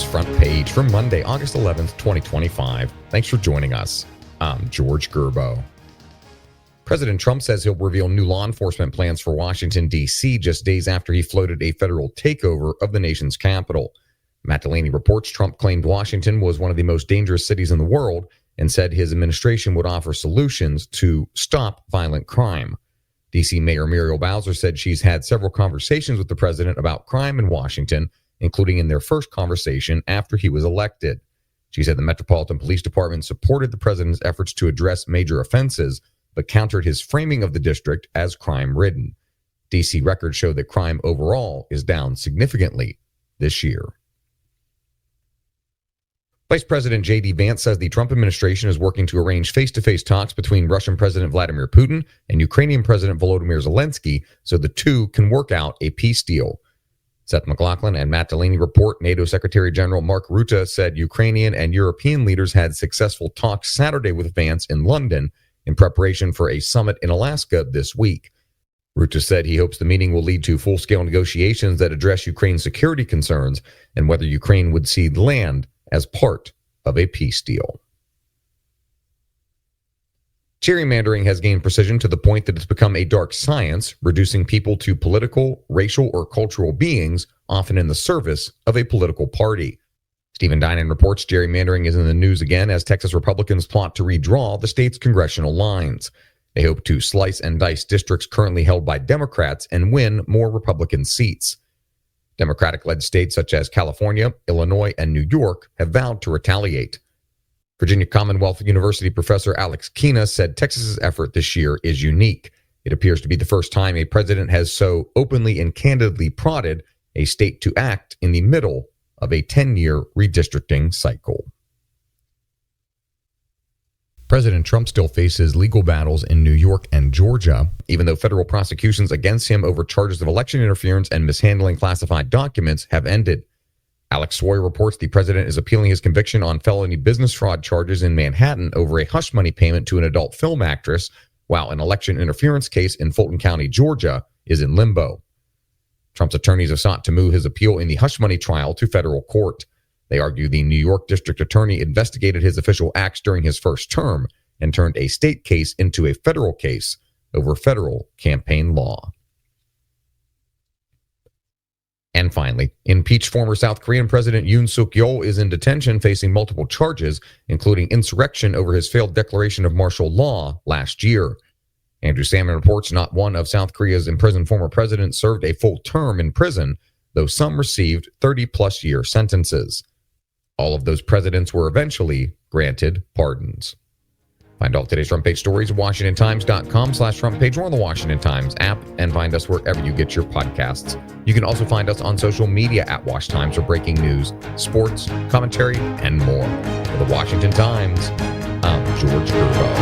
Times front page for Monday, August 11th, 2025. Thanks for joining us. I'm George Gerbo. President Trump says he'll reveal new law enforcement plans for Washington, D.C. just days after he floated a federal takeover of the nation's capital. Matt Delaney reports Trump claimed Washington was one of the most dangerous cities in the world and said his administration would offer solutions to stop violent crime. D.C. Mayor Muriel Bowser said she's had several conversations with the president about crime in Washington, including in their first conversation after he was elected. She said the Metropolitan Police Department supported the president's efforts to address major offenses, but countered his framing of the district as crime-ridden. D.C. records show that crime overall is down significantly this year. Vice President J.D. Vance says the Trump administration is working to arrange face-to-face talks between Russian President Vladimir Putin and Ukrainian President Volodymyr Zelensky so the two can work out a peace deal. Seth MacLachlan and Matt Delaney report NATO Secretary General Mark Rutte said Ukrainian and European leaders had successful talks Saturday with Vance in London in preparation for a summit in Alaska this week. Rutte said he hopes the meeting will lead to full-scale negotiations that address Ukraine's security concerns and whether Ukraine would cede land as part of a peace deal. Gerrymandering has gained precision to the point that it's become a dark science, reducing people to political, racial, or cultural beings, often in the service of a political party. Stephen Dinan reports gerrymandering is in the news again as Texas Republicans plot to redraw the state's congressional lines. They hope to slice and dice districts currently held by Democrats and win more Republican seats. Democratic-led states such as California, Illinois, and New York have vowed to retaliate. Virginia Commonwealth University professor Alex Kina said Texas's effort this year is unique. It appears to be the first time a president has so openly and candidly prodded a state to act in the middle of a 10-year redistricting cycle. President Trump still faces legal battles in New York and Georgia, even though federal prosecutions against him over charges of election interference and mishandling classified documents have ended. Alex Swoy reports the president is appealing his conviction on felony business fraud charges in Manhattan over a hush money payment to an adult film actress, while an election interference case in Fulton County, Georgia, is in limbo. Trump's attorneys have sought to move his appeal in the hush money trial to federal court. They argue the New York district attorney investigated his official acts during his first term and turned a state case into a federal case over federal campaign law. And finally, impeached former South Korean President Yoon Suk-yeol is in detention facing multiple charges, including insurrection over his failed declaration of martial law last year. Andrew Salmon reports not one of South Korea's imprisoned former presidents served a full term in prison, though some received 30-plus year sentences. All of those presidents were eventually granted pardons. Find all today's front page stories at WashingtonTimes.com/front page or on the Washington Times app, and find us wherever you get your podcasts. You can also find us on social media at Wash Times for breaking news, sports, commentary, and more. For the Washington Times, I'm George Gerbo.